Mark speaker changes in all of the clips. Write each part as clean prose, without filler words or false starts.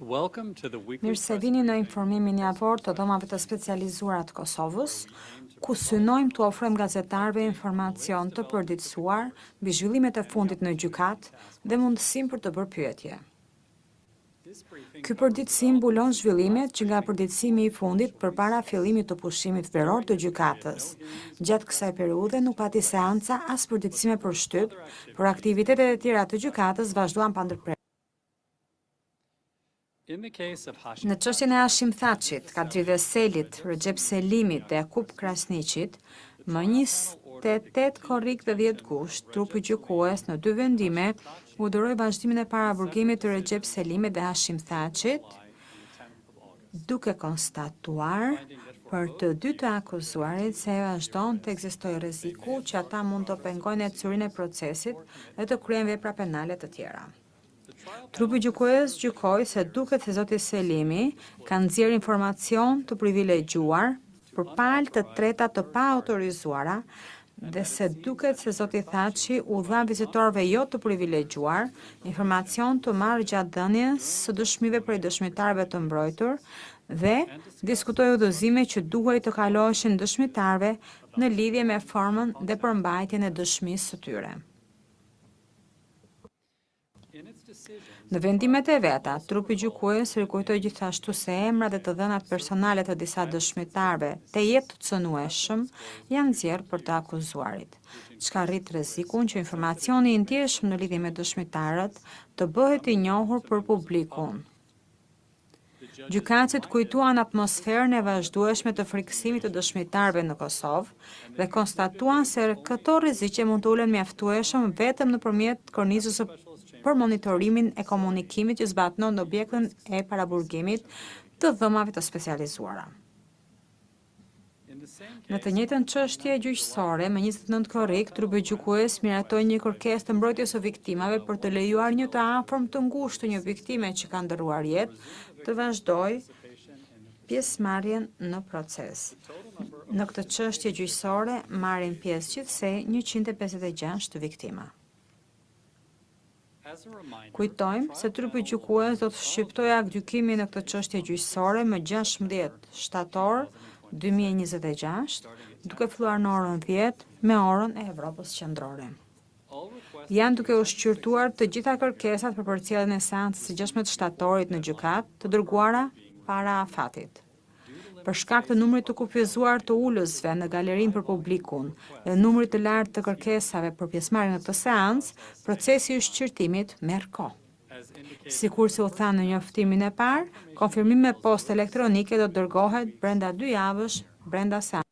Speaker 1: Mirë se vini në informimin javor të dhomave të specializuara të Kosovës, ku synojmë të ofrojmë gazetarëve informacion të përditësuar mbi zhvillimet e fundit në gjykatë dhe mundësinë për të bërë pyetje. Ky përditësim mbulon zhvillimet që nga përditësimi i fundit përpara fillimit të pushimit veror të gjykatës. Gjatë kësaj periudhe nuk pati seanca as përditësime për shtyp, por aktivitetet e tjera të gjykatës vazhduan pa ndërprerje. Në çështjen e Hashim Thaçit, Kadri Veselit, Recep Selimit dhe Jakub Krasniqit, më 28 korrik dhe 10 gusht, trupi gjykues në 2 vendime urdhëroi vazhdimin e paraburgimit të Recep Selimit dhe Hashim Thaçit, duke konstatuar për të dy të akuzuarit se vazhdon të ekzistojë rreziku që ata mund të pengojnë ecurinë e procesit dhe të kryejnë vepra penale të tjera. Trupi gjykues gjykoi se duket se zoti Selimi ka nxjerrë informacion të privilegjuar për palë të treta të pa autorizuara dhe se duket se zoti Thaçi u dha vizitorëve jo të privilegjuar informacion të marrë gjatë dhënies së dëshmive prej dëshmitarëve të mbrojtur dhe diskutoi udhëzime që duhej të kaloheshin dëshmitarëve në lidhje me formën dhe përmbajtjen e dëshmisë së tyre. Në vendimet e veta, trupi gjykues rikujtoi gjithashtu se emrat dhe të dhënat personale të disa dëshmitarëve të jetë të cënueshëm janë nxjerrë për të akuzuarit, çka rrit rrezikun që informacioni i ndjeshëm në lidhje me dëshmitarët të bëhet i njohur për publikun. Gjykatësit kujtuan atmosferën e vazhdueshme të frikësimit të dëshmitarëve në Kosovë dhe konstatuan se këto rreziqe mund të ulen mjaftueshëm vetëm nëpërmjet kornizës së për monitorimin e komunikimit që zbatnon objektin e paraburgimit të dhomave të specializuara. Në të njëjtën çështje gjyqësore, më 29 korrik, trupi gjykues miratoi një kërkesë të mbrojtjes së viktimave për të lejuar një të afërm të ngushtë të një viktime që ka ndërruar jetë të vazhdojë pjesëmarrjen në proces. Në këtë çështje gjyqësore marrin pjesë gjithsej 156 viktima. Kujtojmë se trupi gjykues do të shqiptojë aktgjykimin në këtë çështje gjyqësore më 16 shtator 2026, duke filluar në orën 10 me orën e Evropës Qendrore. Janë duke u shqyrtuar të gjitha kërkesat për përcjelljen e seancës së 16 shtatorit në gjykatë, të dërguara para afatit. Për shkak të numrit të kufizuar të ulësve në galerinë për publikun dhe numrit të lartë të kërkesave për pjesëmarrje në këtë seancë, procesi i shqyrtimit merr kohë. Sikur se u tha në njoftimin e parë, konfirmim me postë elektronike do të dërgohet brenda 2 javësh brenda seancës.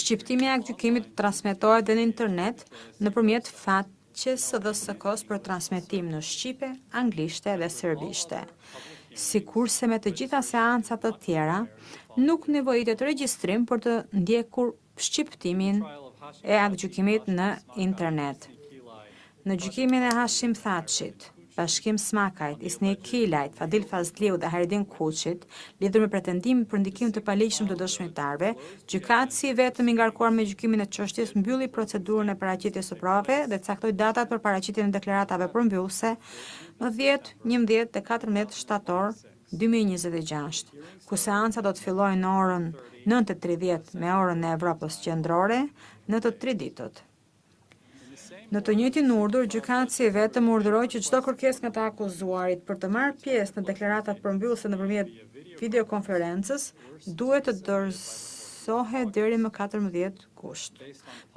Speaker 1: Shqiptimi i aktgjykimit transmetohet edhe në internet nëpërmjet faqes së DSK-s për transmetim në shqipe, anglishte dhe serbishte. Sikurse me të gjitha seancat të tjera, nuk nevojitet regjistrim për të ndjekur shqiptimin e aktgjykimit në internet. Në gjykimin e Hashim Thaçit, Bashkim Smakajt, Isni Kilajt, Fadil Fazliu dhe Haridin Kuçit, lidhur me pretendimin për ndikim të paligjshëm të dëshmitarëve, gjykatësi vetëm i ngarkuar me gjykimin e çështjes mbylli procedurën e paraqitjes së provave dhe caktoi datat për paraqitjen e deklaratave përmbyllëse më 10, 11 dhe 14 shtator 2026, ku seanca do të fillojë në orën 9:30 me orën e Evropës Qendrore në të 3 ditët. Në të njëjtin urdhër, gjykatësi vetëm urdhëroi që çdo kërkesë nga të akuzuarit për të marrë pjesë në deklaratat përmbyllëse nëpërmjet videokonferencës duhet të dorëzohet deri më 14 gusht.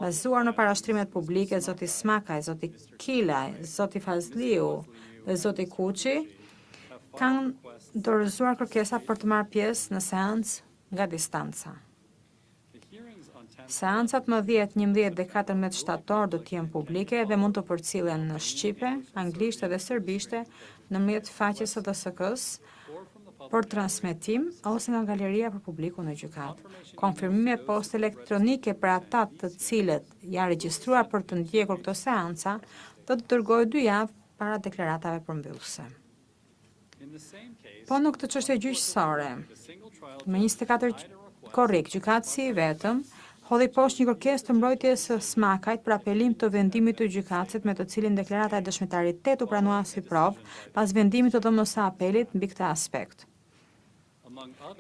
Speaker 1: Bazuar në parashtrimet publike, zoti Smakaj, zoti Kilaj, zoti Fazliu dhe zoti Kuçi kanë dorëzuar kërkesa për të marrë pjesë në seancë nga distanca. Seancat më 10, 11 dhe 14 shtator do të jenë publike dhe mund të përcillen në shqipe, anglishte dhe serbishte nëpërmjet faqes së DSK-s për transmetim ose nga galeria për publikun në gjykatë. Konfirmime postë elektronike për ata të cilët janë regjistruar për të ndjekur këto seanca do të dërgojë 2 javë para deklaratave përmbyllëse. Po në këtë çështje gjyqësore, më 24 korrik, gjykatësi i vetëm Hodhi poshtë një kërkesë të mbrojtjes së smakajt për apelim të vendimit të gjykatësit me të cilin deklarata e dëshmitarit 8 u pranua si provë pas vendimit të dhomës së apelit mbi këtë aspekt.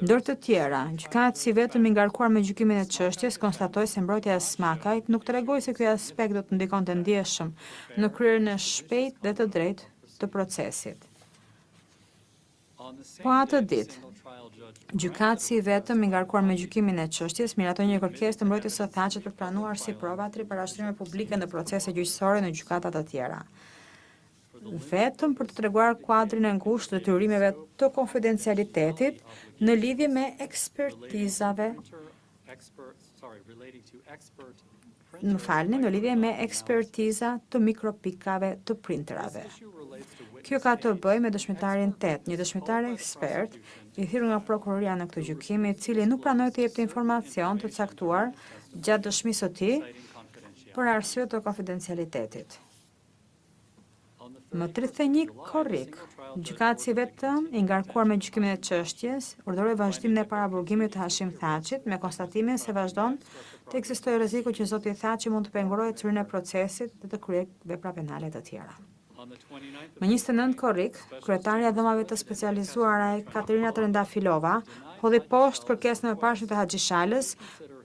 Speaker 1: Ndër të tjera, gjykatësi vetëm i ngarkuar me gjykimin e çështjes konstatoi se mbrojtja e smakajt nuk tregoi se ky aspekt do të ndikonte ndjeshëm në kryerjen e shpejtë dhe të drejtë të procesit. Po atë ditë, gjykatësi vetëm i ngarkuar me gjykimin e çështjes miratoi një kërkesë të mbrojtjes së thaçet për planuar si prova 3 parashtrime publike në procese gjyqësore në gjykata të tjera. Vetëm për të treguar kuadrin e ngushtë të detyrimeve të konfidencialitetit në lidhje me në lidhje me ekspertiza të mikropikave të printerave. Kjo ka të bëjë me dëshmitarin 8, një dëshmitar ekspert i thirrur nga prokuroria në këtë gjykim, i cili nuk pranoi të jepte informacion të caktuar gjatë dëshmisë së tij për arsye të konfidencialitetit. Më 31 korrik, gjykatësi vetëm i ngarkuar me gjykimin e çështjes urdhëroi vazhdimin e paraburgimit të Hashim Thaçit me konstatimin se vazhdon të ekzistojë rreziku që zoti Thaçi mund të pengurojë çurinë e procesit dhe të kryejë vepra penale të tjera. Më 29 korrik, kryetarja e dhomave të specializuara Katerina Trendafilova hodhi poshtë kërkesën e parshme të Haxhishalës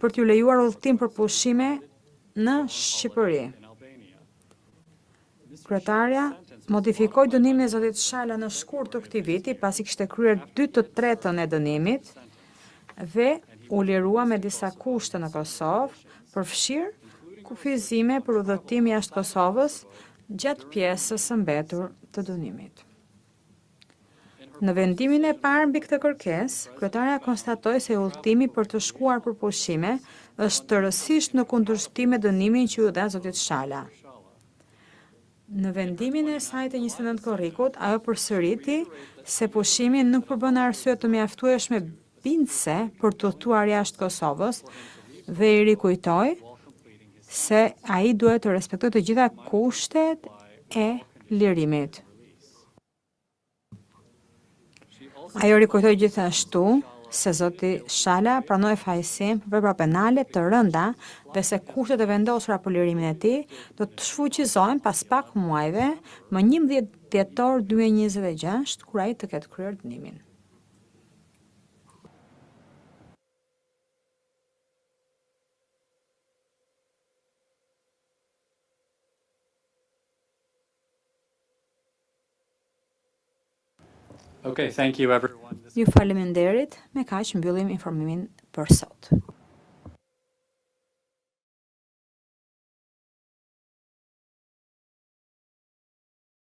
Speaker 1: për t'ju lejuar udhëtim për pushime në Shqipëri. Kryetarja modifikoi dënimin e zotit Shala në shkurt të këtij viti pasi kishte kryer 2/3 e dënimit dhe u lirua me disa kushte në Kosovë, përfshirë kufizime për udhëtim jashtë Kosovës gjatë pjesës së mbetur të dënimit. Në vendimin e parë mbi këtë kërkesë, kryetarja konstatoi se udhëtimi për të shkuar për pushime është tërësisht në kundërshtim me dënimin që u dha zotit Shala. Në vendimin e saj të 29 korrikut, ajo përsëriti se pushimi nuk përbën arsye të mjaftueshme bindëse për të udhëtuar jashtë Kosovës dhe i rikujtoi se ai duhet të respektojë të gjitha kushtet e lirimit. Ajo rikujtoi gjithashtu se zoti Shala pranoi fajsim për vepra penale të rënda dhe se kushtet e vendosura për lirimin e tij do të shfuqizohen pas pak muajve, më 11 dhjetor 2026, kur ai të ketë kryer dënimin.
Speaker 2: Okay, thank you everyone.
Speaker 1: Ju faleminderit, me kaq mbyllim informimin për sot.